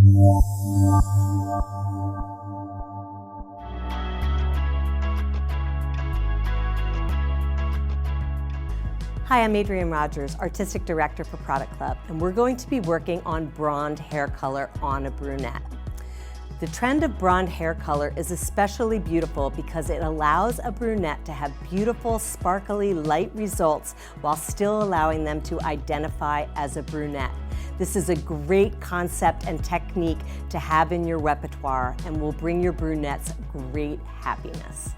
Hi, I'm Adrienne Rogers, Artistic Director for Product Club, and we're going to be working on blonde hair color on a brunette. The trend of blonde hair color is especially beautiful because it allows a brunette to have beautiful, sparkly, light results while still allowing them to identify as a brunette. This is a great concept and technique to have in your repertoire and will bring your brunettes great happiness.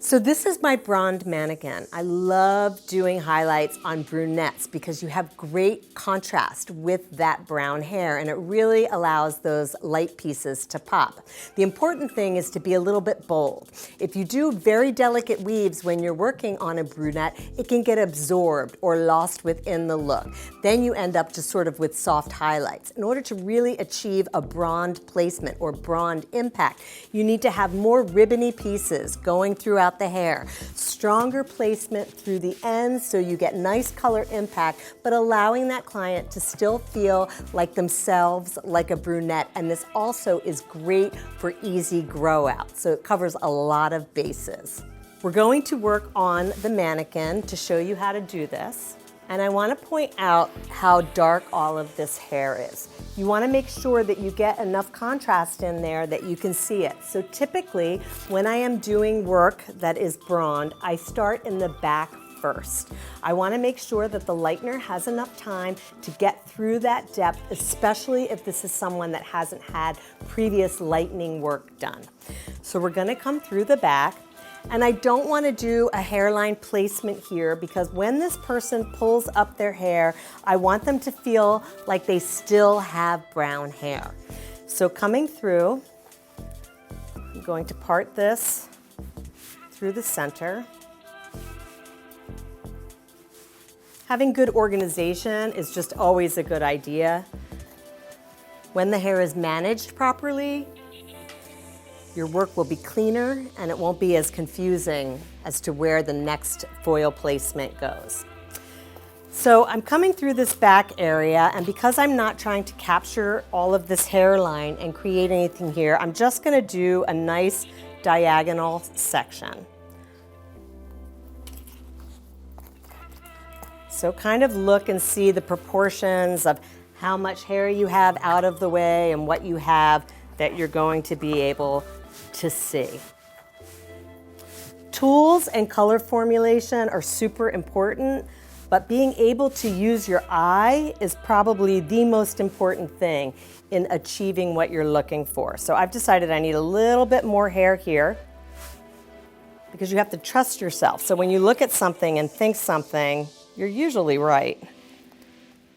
So this is my bronze mannequin. I love doing highlights on brunettes because you have great contrast with that brown hair and it really allows those light pieces to pop. The important thing is to be a little bit bold. If you do very delicate weaves when you're working on a brunette, it can get absorbed or lost within the look. Then you end up just sort of with soft highlights. In order to really achieve a bronze placement or bronze impact, you need to have more ribbony pieces going throughout the hair. Stronger placement through the ends so you get nice color impact, but allowing that client to still feel like themselves, like a brunette. And this also is great for easy grow out. So it covers a lot of bases. We're going to work on the mannequin to show you how to do this. And I want to point out how dark all of this hair is. You want to make sure that you get enough contrast in there that you can see it. So typically, when I am doing work that is bronze, I start in the back first. I want to make sure that the lightener has enough time to get through that depth, especially if this is someone that hasn't had previous lightening work done. So we're going to come through the back. And I don't want to do a hairline placement here because when this person pulls up their hair, I want them to feel like they still have brown hair. So coming through, I'm going to part this through the center. Having good organization is just always a good idea. When the hair is managed properly, your work will be cleaner and it won't be as confusing as to where the next foil placement goes. So I'm coming through this back area, and because I'm not trying to capture all of this hairline and create anything here, I'm just going to do a nice diagonal section. So kind of look and see the proportions of how much hair you have out of the way and what you have that you're going to be able to see. Tools and color formulation are super important, but being able to use your eye is probably the most important thing in achieving what you're looking for. So I've decided I need a little bit more hair here because you have to trust yourself. So when you look at something and think something, you're usually right.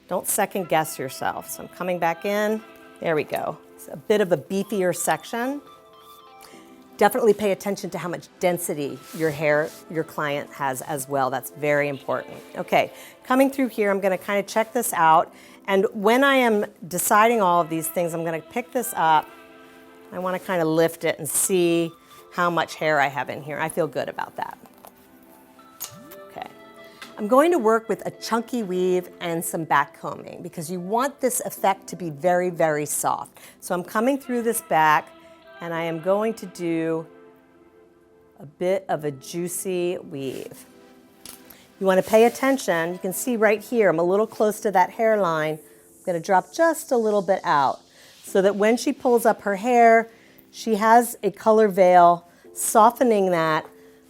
Don't second guess yourself. So I'm coming back in. There we go. It's a bit of a beefier section. Definitely pay attention to how much density your client has as well. That's very important. Okay, coming through here, I'm going to kind of check this out. And when I am deciding all of these things, I'm going to pick this up. I want to kind of lift it and see how much hair I have in here. I feel good about that. Okay. I'm going to work with a chunky weave and some backcombing because you want this effect to be very, very soft. So I'm coming through this back, and I am going to do a bit of a juicy weave. You want to pay attention. You can see right here, I'm a little close to that hairline. I'm going to drop just a little bit out so that when she pulls up her hair, she has a color veil softening that,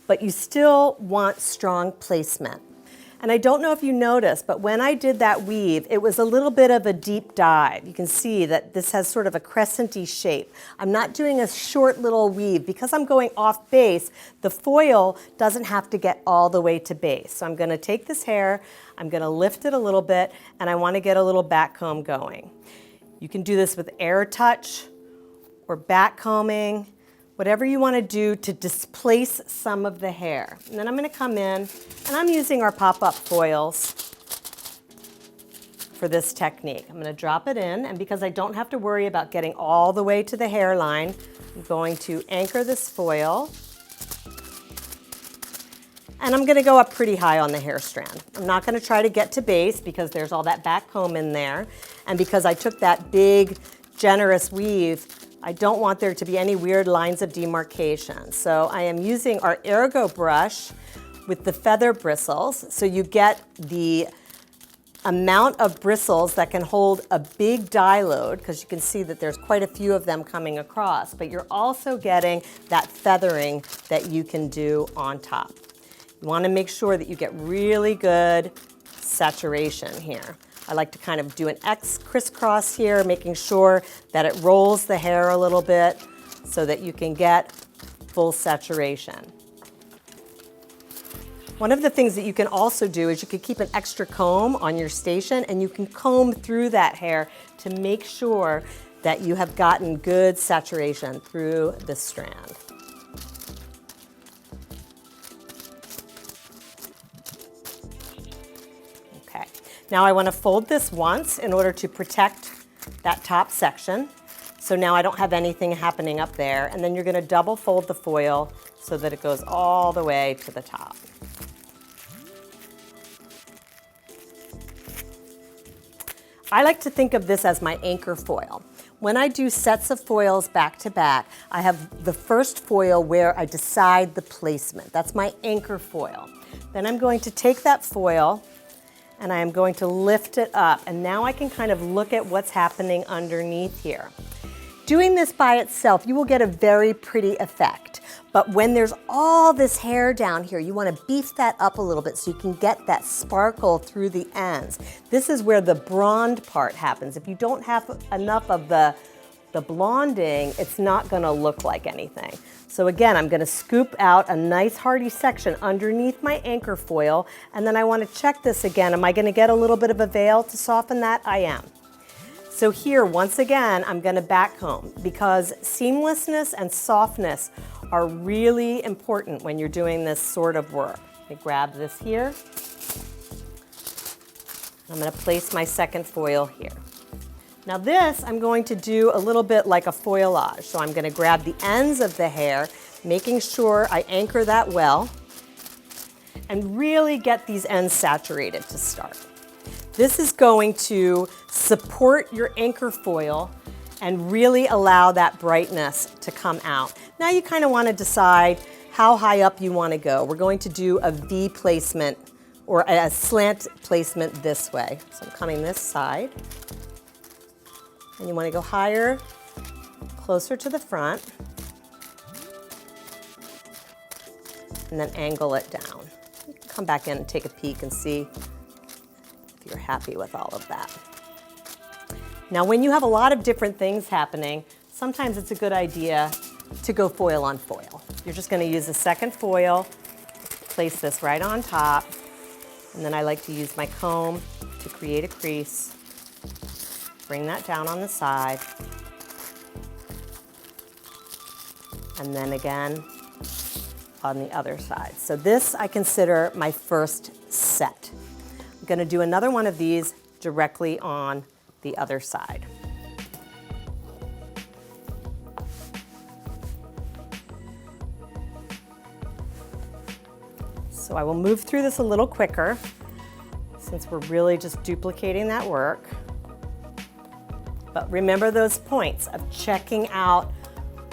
but you still want strong placement. And I don't know if you noticed, but when I did that weave, it was a little bit of a deep dive. You can see that this has sort of a crescent-y shape. I'm not doing a short little weave. Because I'm going off base, the foil doesn't have to get all the way to base. So I'm going to take this hair, I'm going to lift it a little bit, and I want to get a little back comb going. You can do this with air touch or back combing, whatever you want to do to displace some of the hair. And then I'm going to come in, and I'm using our pop-up foils for this technique. I'm going to drop it in, and because I don't have to worry about getting all the way to the hairline, I'm going to anchor this foil, and I'm going to go up pretty high on the hair strand. I'm not going to try to get to base because there's all that back comb in there, and because I took that big generous weave, I don't want there to be any weird lines of demarcation. So I am using our Ergo brush with the feather bristles, so you get the amount of bristles that can hold a big dye load, because you can see that there's quite a few of them coming across, but you're also getting that feathering that you can do on top. You want to make sure that you get really good saturation here. I like to kind of do an X crisscross here, making sure that it rolls the hair a little bit so that you can get full saturation. One of the things that you can also do is you can keep an extra comb on your station, and you can comb through that hair to make sure that you have gotten good saturation through the strand. Okay, now I want to fold this once in order to protect that top section. So now I don't have anything happening up there, and then you're going to double fold the foil so that it goes all the way to the top. I like to think of this as my anchor foil. When I do sets of foils back to back, I have the first foil where I decide the placement. That's my anchor foil. Then I'm going to take that foil and I am going to lift it up, and now I can kind of look at what's happening underneath here. Doing this by itself, you will get a very pretty effect. But when there's all this hair down here, you want to beef that up a little bit so you can get that sparkle through the ends. This is where the bronde part happens. If you don't have enough of the blonding, it's not going to look like anything. So again, I'm going to scoop out a nice hearty section underneath my anchor foil, and then I want to check this again. Am I going to get a little bit of a veil to soften that? I am. So here, once again, I'm going to back comb, because seamlessness and softness are really important when you're doing this sort of work. Let me grab this here. I'm going to place my second foil here. Now this, I'm going to do a little bit like a foilage. So I'm going to grab the ends of the hair, making sure I anchor that well, and really get these ends saturated to start. This is going to support your anchor foil and really allow that brightness to come out. Now you kind of want to decide how high up you want to go. We're going to do a V placement or a slant placement this way. So I'm coming this side. And you want to go higher, closer to the front, and then angle it down. You can come back in and take a peek and see if you're happy with all of that. Now, when you have a lot of different things happening, sometimes it's a good idea to go foil on foil. You're just going to use a second foil, place this right on top, and then I like to use my comb to create a crease. Bring that down on the side, and then again on the other side. So this I consider my first set. I'm going to do another one of these directly on the other side. So I will move through this a little quicker since we're really just duplicating that work. But remember those points of checking out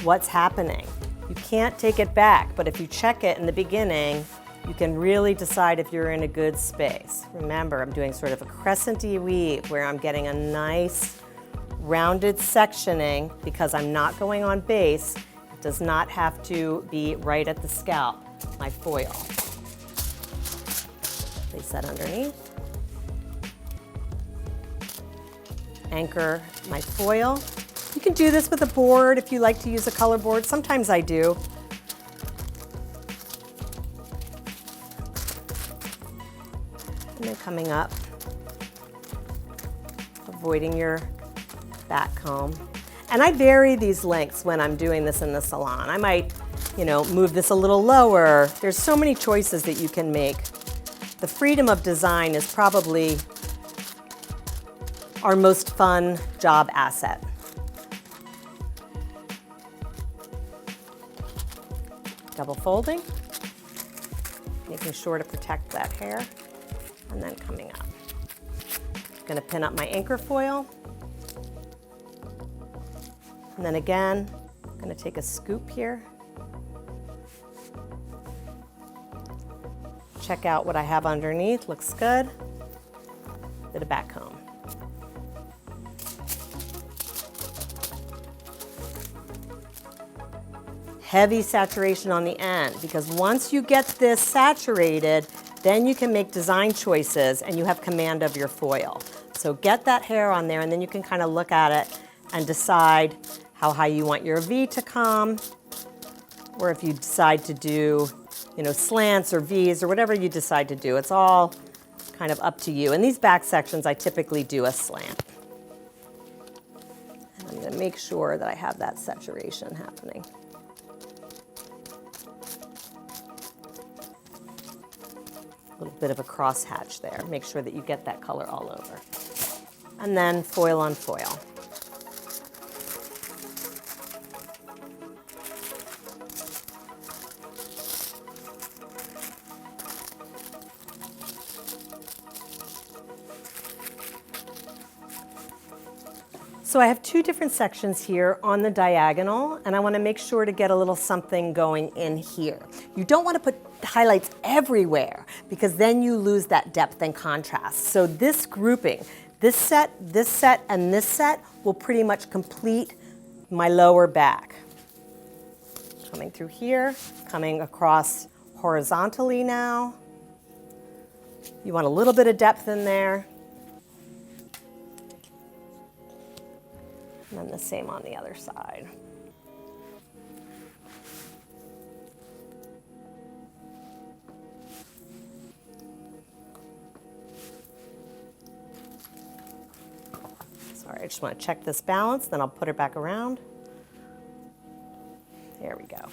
what's happening. You can't take it back, but if you check it in the beginning, you can really decide if you're in a good space. Remember, I'm doing sort of a crescent-y weave where I'm getting a nice rounded sectioning because I'm not going on base. It does not have to be right at the scalp, my foil. Place that underneath. Anchor my foil. You can do this with a board if you like to use a color board. Sometimes I do. And then coming up, avoiding your back comb. And I vary these lengths when I'm doing this in the salon. I might, move this a little lower. There's so many choices that you can make. The freedom of design is probably our most fun job asset. Double folding, making sure to protect that hair, and then coming up. I'm going to pin up my anchor foil. And then again, I'm going to take a scoop here. Check out what I have underneath, looks good. Bit of back comb. Heavy saturation on the end, because once you get this saturated, then you can make design choices and you have command of your foil. So get that hair on there and then you can kind of look at it and decide how high you want your V to come, or if you decide to do, you know, slants or V's or whatever you decide to do. It's all kind of up to you. In these back sections, I typically do a slant. And I'm going to make sure that I have that saturation happening. A little bit of a crosshatch there. Make sure that you get that color all over. And then foil on foil. So I have two different sections here on the diagonal, and I want to make sure to get a little something going in here. You don't want to put highlights everywhere because then you lose that depth and contrast. So this grouping, this set, and this set will pretty much complete my lower back. Coming through here, coming across horizontally now. You want a little bit of depth in there. And then the same on the other side. Sorry, I just want to check this balance, then I'll put it back around. There we go.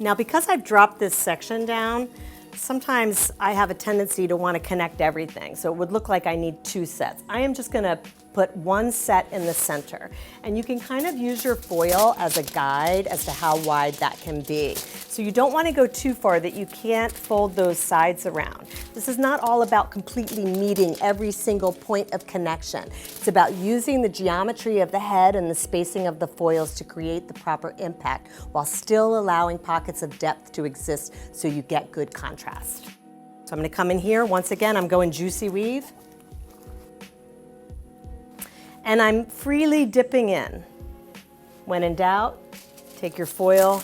Now, because I've dropped this section down, sometimes I have a tendency to want to connect everything, so it would look like I need two sets. I am just going to put one set in the center, and you can kind of use your foil as a guide as to how wide that can be. So you don't want to go too far that you can't fold those sides around. This is not all about completely meeting every single point of connection. It's about using the geometry of the head and the spacing of the foils to create the proper impact while still allowing pockets of depth to exist so you get good contrast. So I'm going to come in here. Once again, I'm going juicy weave. And I'm freely dipping in. When in doubt, take your foil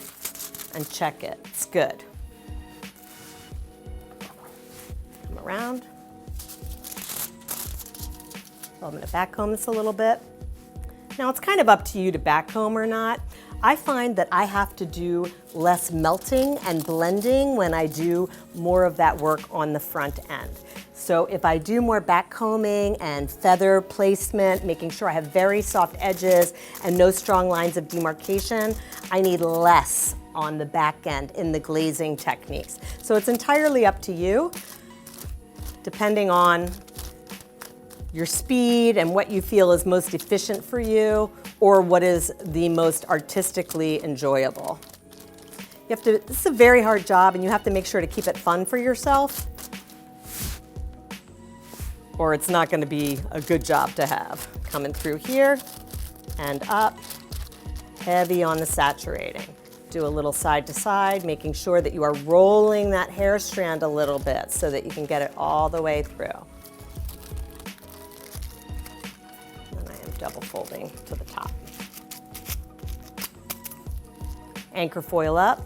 and check it. It's good. Come around. So I'm going to backcomb this a little bit. Now it's kind of up to you to backcomb or not. I find that I have to do less melting and blending when I do more of that work on the front end. So if I do more backcombing and feather placement, making sure I have very soft edges and no strong lines of demarcation, I need less on the back end in the glazing techniques. So it's entirely up to you, depending on your speed and what you feel is most efficient for you, or what is the most artistically enjoyable. This is a very hard job, and you have to make sure to keep it fun for yourself, or it's not going to be a good job to have. Coming through here and up, heavy on the saturating. Do a little side to side, making sure that you are rolling that hair strand a little bit so that you can get it all the way through. And I am double folding to the top. Anchor foil up,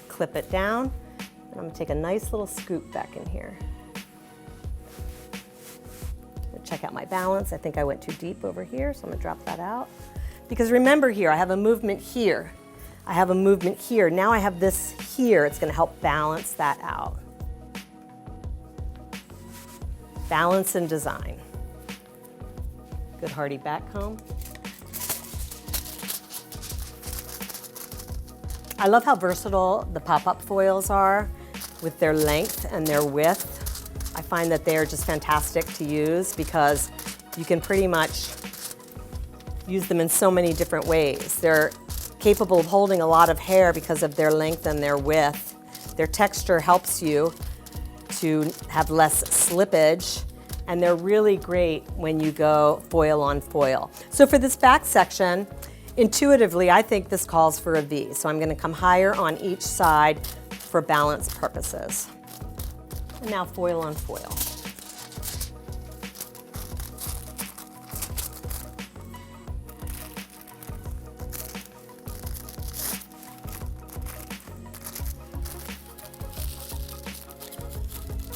clip it down, and I'm going to take a nice little scoop back in here. Check out my balance. I think I went too deep over here, so I'm gonna drop that out. Because remember here, I have a movement here. I have a movement here. Now I have this here. It's gonna help balance that out. Balance and design. Good hearty back comb. I love how versatile the pop-up foils are with their length and their width. I find that they are just fantastic to use because you can pretty much use them in so many different ways. They're capable of holding a lot of hair because of their length and their width. Their texture helps you to have less slippage, and they're really great when you go foil on foil. So for this back section, intuitively, I think this calls for a V. So I'm going to come higher on each side for balance purposes. And now foil on foil.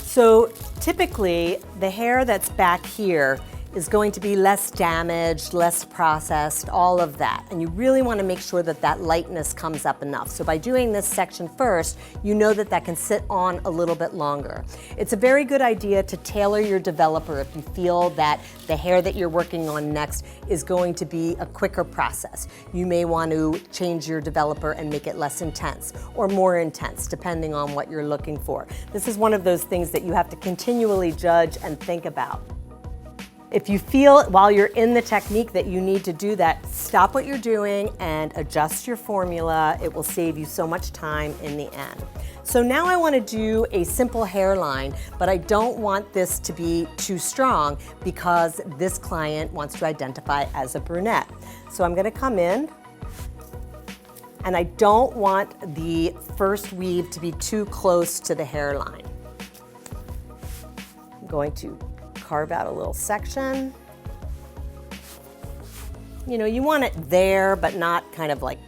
So typically, the hair that's back here is going to be less damaged, less processed, all of that. And you really want to make sure that that lightness comes up enough. So by doing this section first, you know that that can sit on a little bit longer. It's a very good idea to tailor your developer if you feel that the hair that you're working on next is going to be a quicker process. You may want to change your developer and make it less intense or more intense, depending on what you're looking for. This is one of those things that you have to continually judge and think about. If you feel while you're in the technique that you need to do that, stop what you're doing and adjust your formula. It will save you so much time in the end. So now I want to do a simple hairline, but I don't want this to be too strong because this client wants to identify as a brunette. So I'm going to come in, and I don't want the first weave to be too close to the hairline. I'm going to carve out a little section. You know, you want it there, but not kind of like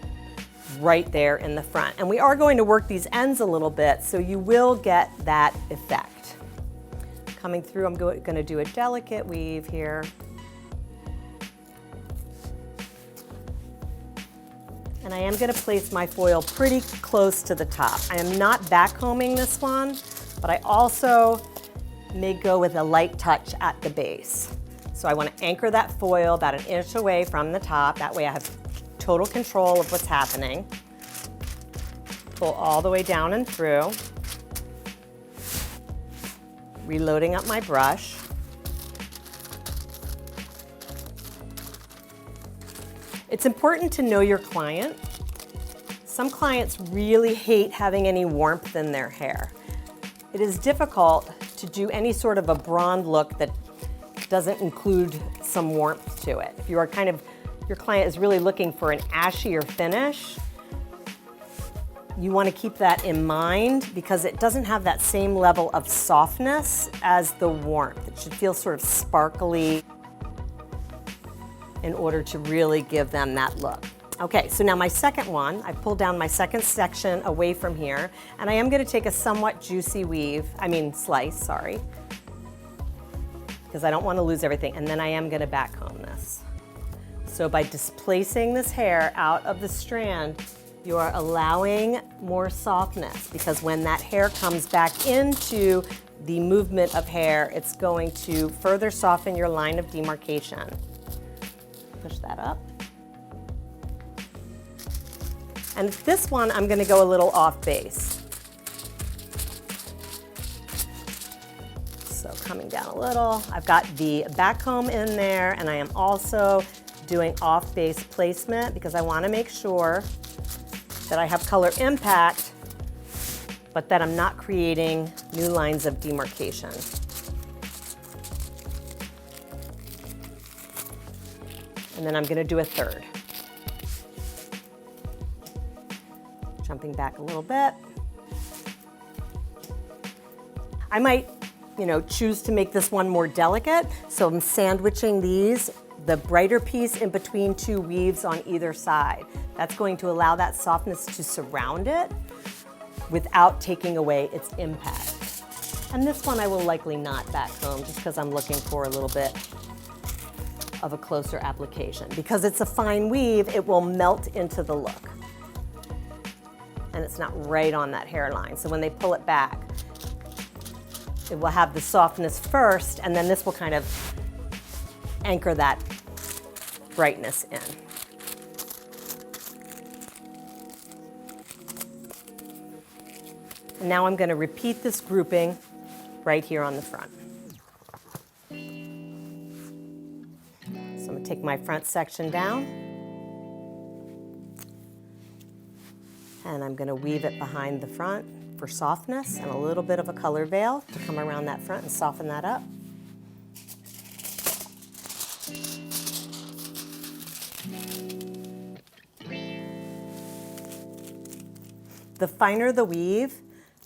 right there in the front. And we are going to work these ends a little bit, so you will get that effect. Coming through, I'm going to do a delicate weave here. And I am going to place my foil pretty close to the top. I am not backcombing this one, but I also may go with a light touch at the base. So I want to anchor that foil about an inch away from the top. That way I have total control of what's happening. Pull all the way down and through. Reloading up my brush. It's important to know your client. Some clients really hate having any warmth in their hair. It is difficult to do any sort of a bronde look that doesn't include some warmth to it. If you are your client is really looking for an ashier finish, you want to keep that in mind because it doesn't have that same level of softness as the warmth. It should feel sort of sparkly in order to really give them that look. Okay, so now my second one, I pulled down my second section away from here, and I am going to take a somewhat juicy slice, sorry, because I don't want to lose everything, and then I am going to backcomb this. So by displacing this hair out of the strand, you are allowing more softness, because when that hair comes back into the movement of hair, it's going to further soften your line of demarcation. Push that up. And this one, I'm going to go a little off base. So coming down a little, I've got the backcomb in there, and I am also doing off base placement because I want to make sure that I have color impact, but that I'm not creating new lines of demarcation. And then I'm going to do a third. Jumping back a little bit. I might, choose to make this one more delicate, so I'm sandwiching these, the brighter piece in between two weaves on either side. That's going to allow that softness to surround it without taking away its impact. And this one I will likely not backcomb just because I'm looking for a little bit of a closer application. Because it's a fine weave, it will melt into the look. And it's not right on that hairline. So when they pull it back, it will have the softness first, and then this will kind of anchor that brightness in. And now I'm going to repeat this grouping right here on the front. So I'm going to take my front section down. And I'm going to weave it behind the front for softness and a little bit of a color veil to come around that front and soften that up. The finer the weave,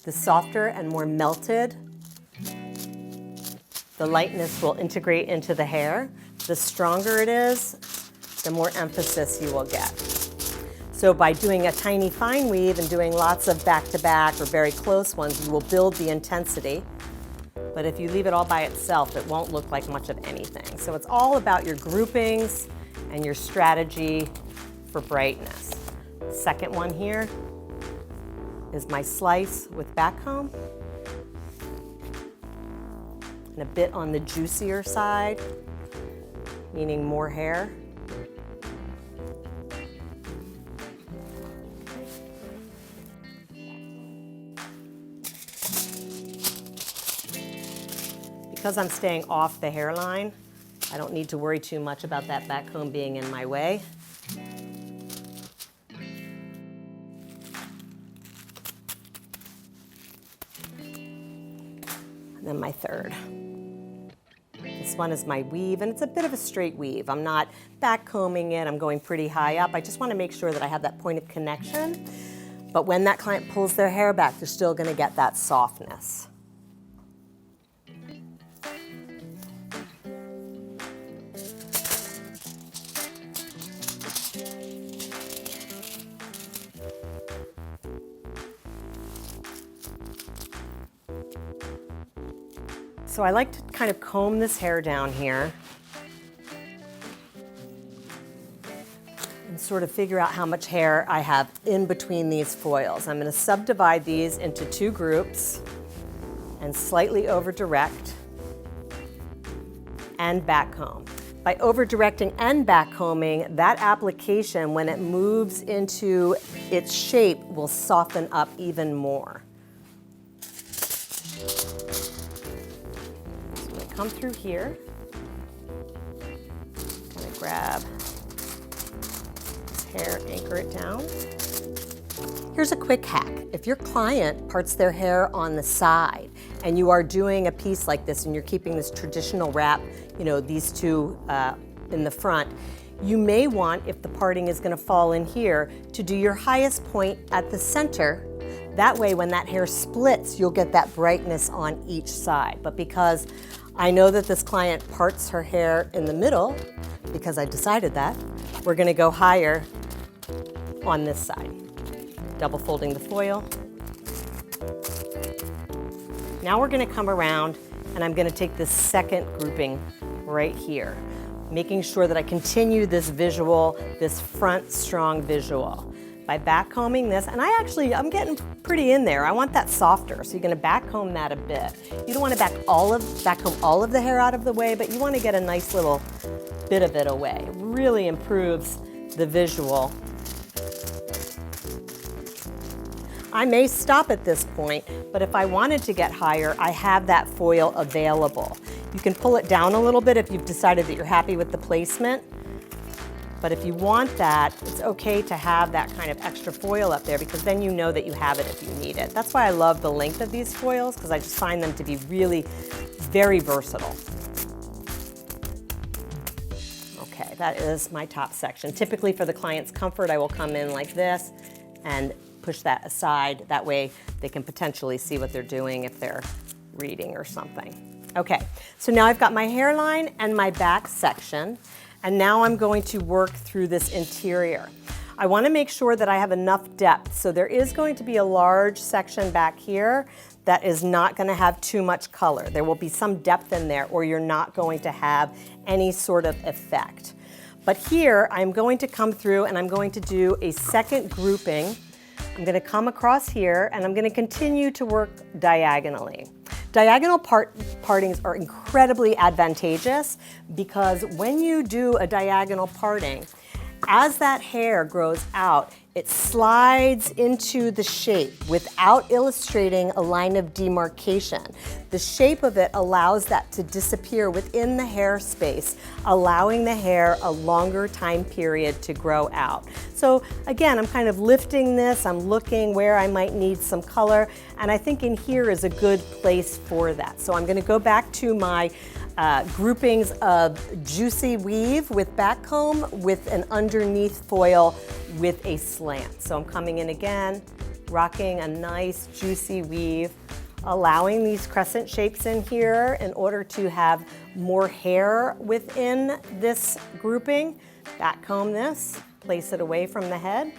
the softer and more melted the lightness will integrate into the hair. The stronger it is, the more emphasis you will get. So by doing a tiny fine weave and doing lots of back-to-back or very close ones, you will build the intensity. But if you leave it all by itself, it won't look like much of anything. So it's all about your groupings and your strategy for brightness. Second one here is my slice with backcomb. And a bit on the juicier side, meaning more hair. Because I'm staying off the hairline, I don't need to worry too much about that backcomb being in my way. And then my third. This one is my weave, and it's a bit of a straight weave. I'm not backcombing it, I'm going pretty high up. I just want to make sure that I have that point of connection. But when that client pulls their hair back, they're still going to get that softness. So I like to kind of comb this hair down here and sort of figure out how much hair I have in between these foils. I'm going to subdivide these into two groups and slightly over direct and backcomb. By over directing and backcombing, that application, when it moves into its shape, will soften up even more. Come through here, kind of grab this hair, anchor it down. Here's a quick hack. If your client parts their hair on the side and you are doing a piece like this and you're keeping this traditional wrap, you know, these two in the front, you may want, if the parting is going to fall in here, to do your highest point at the center. That way, when that hair splits, you'll get that brightness on each side. But because I know that this client parts her hair in the middle, because I decided that, we're going to go higher on this side. Double folding the foil. Now we're going to come around and I'm going to take this second grouping right here, making sure that I continue this visual, this front strong visual. By backcombing this, and I'm getting pretty in there. I want that softer, so you're going to backcomb that a bit. You don't want to backcomb all of the hair out of the way, but you want to get a nice little bit of it away. It really improves the visual. I may stop at this point, but if I wanted to get higher, I have that foil available. You can pull it down a little bit if you've decided that you're happy with the placement. But if you want that, it's okay to have that kind of extra foil up there because then you know that you have it if you need it. That's why I love the length of these foils because I just find them to be really very versatile. Okay, that is my top section. Typically for the client's comfort, I will come in like this and push that aside. That way they can potentially see what they're doing if they're reading or something. Okay, so now I've got my hairline and my back section. And now I'm going to work through this interior. I want to make sure that I have enough depth. So there is going to be a large section back here that is not going to have too much color. There will be some depth in there or you're not going to have any sort of effect. But here I'm going to come through and I'm going to do a second grouping. I'm going to come across here and I'm going to continue to work diagonally. Diagonal partings are incredibly advantageous because when you do a diagonal parting, as that hair grows out, it slides into the shape without illustrating a line of demarcation. The shape of it allows that to disappear within the hair space, allowing the hair a longer time period to grow out. So again, I'm kind of lifting this, I'm looking where I might need some color, and I think in here is a good place for that. So I'm going to go back to my groupings of juicy weave with backcomb with an underneath foil with a slant. So I'm coming in again, rocking a nice juicy weave, allowing these crescent shapes in here in order to have more hair within this grouping. Backcomb this, place it away from the head.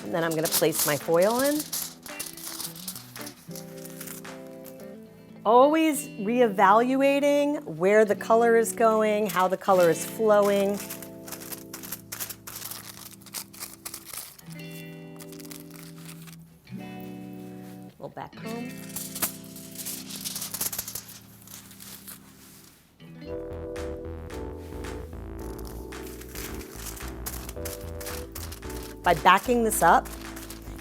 And then I'm going to place my foil in. Always reevaluating where the color is going, how the color is flowing. Little backcomb. By backing this up,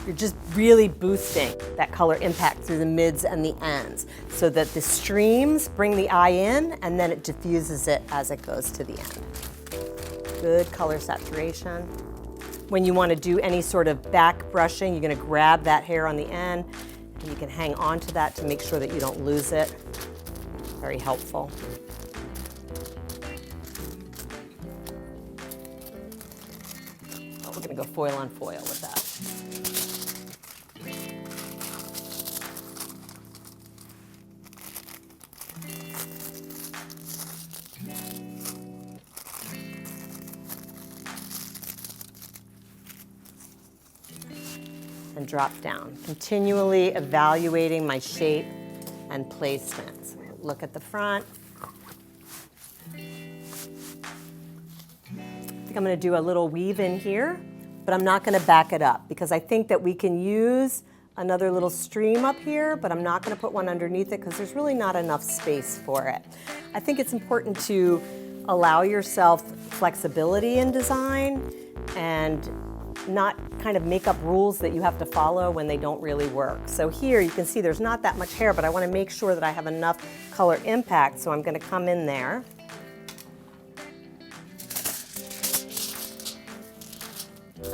you're just really boosting that color impact through the mids and the ends so that the streams bring the eye in and then it diffuses it as it goes to the end. Good color saturation. When you want to do any sort of back brushing, you're going to grab that hair on the end and you can hang on to that to make sure that you don't lose it. Very helpful. We're going to go foil on foil with that. And drop down, continually evaluating my shape and placement. So look at the front. I think I'm going to do a little weave in here, but I'm not going to back it up because I think that we can use another little stream up here, but I'm not going to put one underneath it because there's really not enough space for it. I think it's important to allow yourself flexibility in design and not kind of make up rules that you have to follow when they don't really work. So here you can see there's not that much hair, but I want to make sure that I have enough color impact, so I'm going to come in there.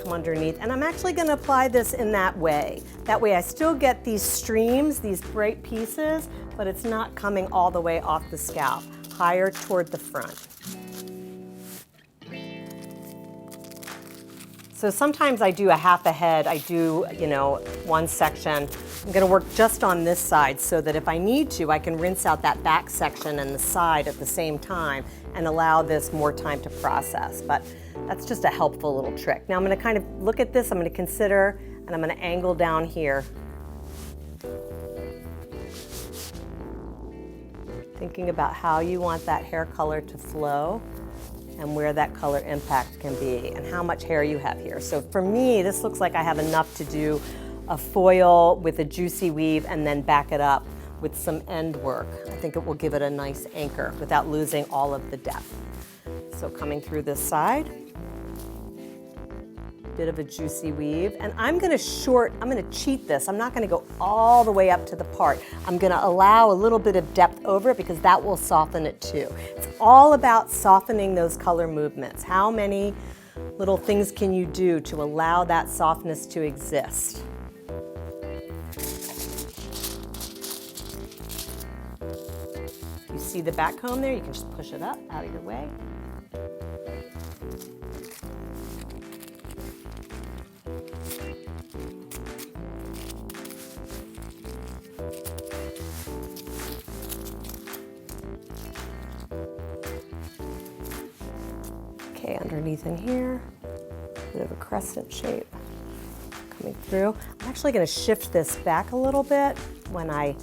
Come underneath, and I'm actually going to apply this in that way. That way I still get these streams, these bright pieces, but it's not coming all the way off the scalp, higher toward the front. So sometimes I do a half a head, I do, one section. I'm going to work just on this side so that if I need to, I can rinse out that back section and the side at the same time and allow this more time to process. But that's just a helpful little trick. Now I'm going to kind of look at this, I'm going to consider, and I'm going to angle down here. Thinking about how you want that hair color to flow and where that color impact can be and how much hair you have here. So for me, this looks like I have enough to do a foil with a juicy weave and then back it up with some end work. I think it will give it a nice anchor without losing all of the depth. So coming through this side, bit of a juicy weave, and I'm gonna cheat this. I'm not gonna go all the way up to the part. I'm gonna allow a little bit of depth over it because that will soften it too. It's all about softening those color movements. How many little things can you do to allow that softness to exist? You see the back comb there? You can just push it up out of your way. Okay, underneath in here, bit of a crescent shape coming through. I'm actually going to shift this back a little bit when I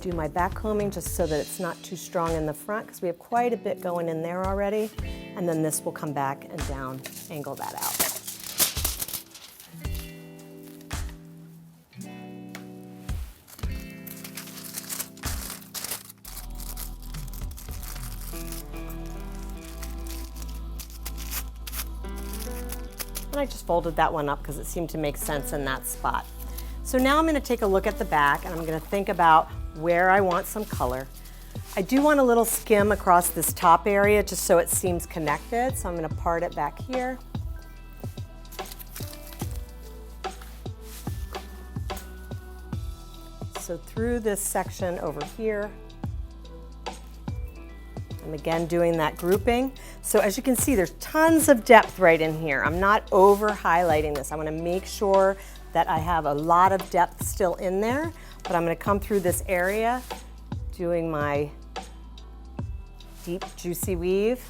do my back combing just so that it's not too strong in the front because we have quite a bit going in there already. And then this will come back and down, angle that out. And I just folded that one up because it seemed to make sense in that spot. So now I'm going to take a look at the back and I'm going to think about where I want some color. I do want a little skim across this top area just so it seems connected. So I'm going to part it back here. So So through this section over here, I'm again doing that grouping. So as you can see, there's tons of depth right in here. I'm not over highlighting this. I want to make sure that I have a lot of depth still in there, but I'm going to come through this area doing my deep, juicy weave.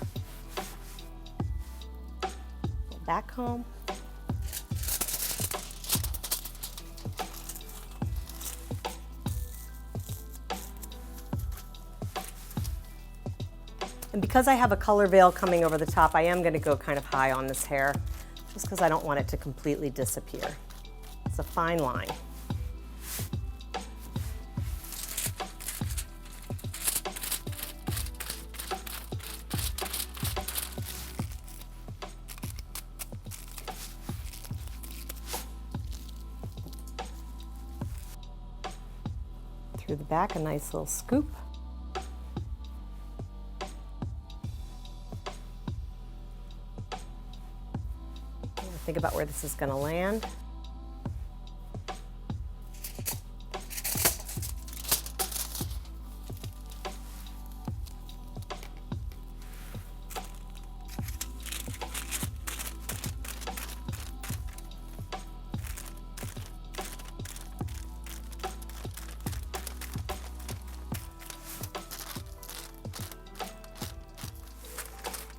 Back comb. And because I have a color veil coming over the top, I am going to go kind of high on this hair, just because I don't want it to completely disappear. It's a fine line. Through the back, a nice little scoop. Think about where this is going to land.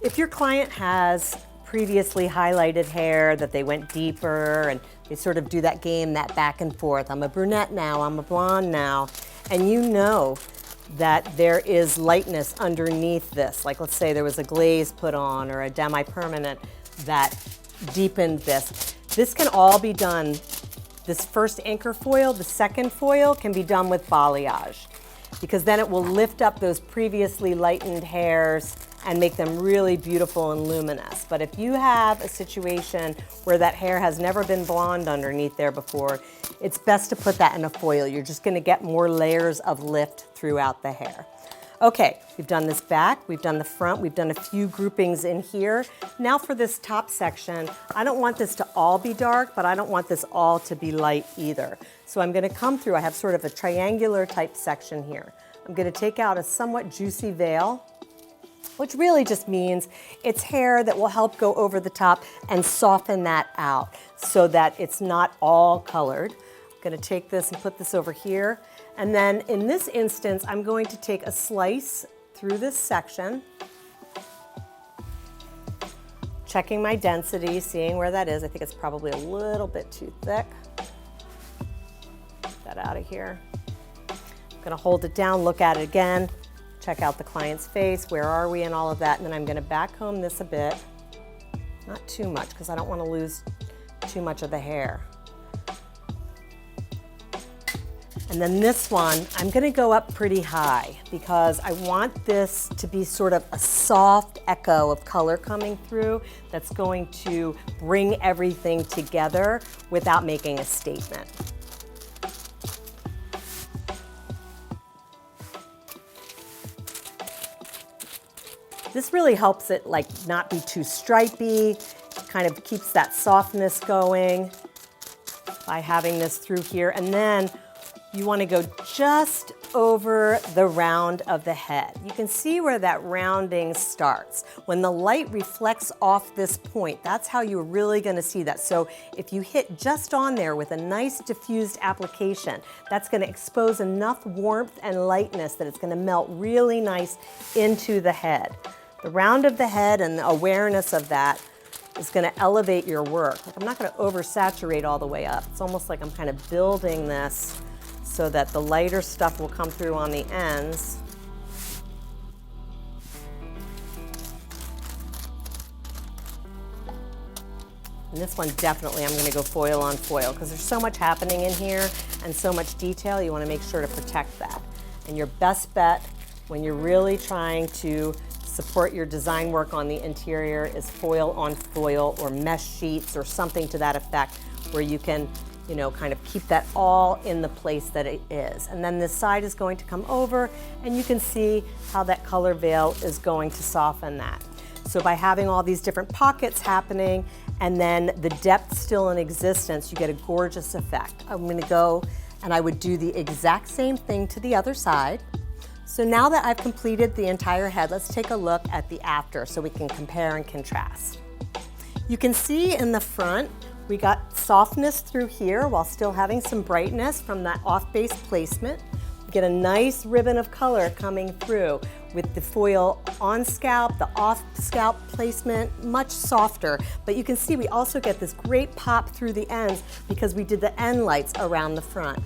If your client has previously highlighted hair that they went deeper and they sort of do that game, that back and forth, I'm a brunette now, I'm a blonde now, and you know that there is lightness underneath this, like let's say there was a glaze put on or a demi-permanent that deepened this. This can all be done, this first anchor foil, the second foil can be done with balayage, because then it will lift up those previously lightened hairs and make them really beautiful and luminous. But if you have a situation where that hair has never been blonde underneath there before, it's best to put that in a foil. You're just gonna get more layers of lift throughout the hair. Okay, we've done this back, we've done the front, we've done a few groupings in here. Now for this top section, I don't want this to all be dark, but I don't want this all to be light either. So I'm gonna come through, I have sort of a triangular type section here. I'm gonna take out a somewhat juicy veil, which really just means it's hair that will help go over the top and soften that out so that it's not all colored. I'm gonna take this and put this over here. And then in this instance, I'm going to take a slice through this section, checking my density, seeing where that is. I think it's probably a little bit too thick. Get that out of here. I'm gonna hold it down, look at it again, check out the client's face, where are we and all of that, and then I'm gonna back comb this a bit. Not too much, because I don't wanna lose too much of the hair. And then this one, I'm gonna go up pretty high because I want this to be sort of a soft echo of color coming through that's going to bring everything together without making a statement. This really helps it like not be too stripy, kind of keeps that softness going by having this through here. And then you want to go just over the round of the head. You can see where that rounding starts. When the light reflects off this point, that's how you're really going to see that. So if you hit just on there with a nice diffused application, that's going to expose enough warmth and lightness that it's going to melt really nice into the head. The round of the head and the awareness of that is going to elevate your work. Like, I'm not going to oversaturate all the way up. It's almost like I'm kind of building this so that the lighter stuff will come through on the ends. And this one definitely I'm going to go foil on foil because there's so much happening in here and so much detail. You want to make sure to protect that. And your best bet when you're really trying to support your design work on the interior is foil on foil or mesh sheets or something to that effect where you can, you know, kind of keep that all in the place that it is. And then this side is going to come over and you can see how that color veil is going to soften that. So by having all these different pockets happening and then the depth still in existence, you get a gorgeous effect. I'm going to go And I would do the exact same thing to the other side. So now that I've completed the entire head, let's take a look at the after so we can compare and contrast. You can see in the front, we got softness through here while still having some brightness from that off-base placement. We get a nice ribbon of color coming through with the foil on scalp, the off scalp placement, much softer. But you can see we also get this great pop through the ends because we did the end lights around the front.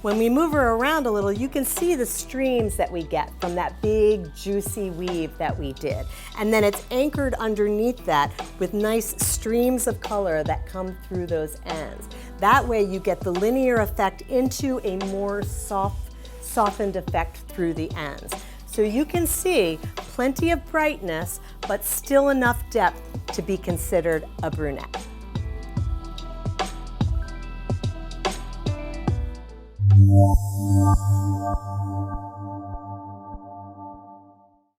When we move her around a little, you can see the streams that we get from that big juicy weave that we did. And then it's anchored underneath that with nice streams of color that come through those ends. That way you get the linear effect into a more softened effect through the ends. So you can see plenty of brightness, but still enough depth to be considered a brunette. Yeah.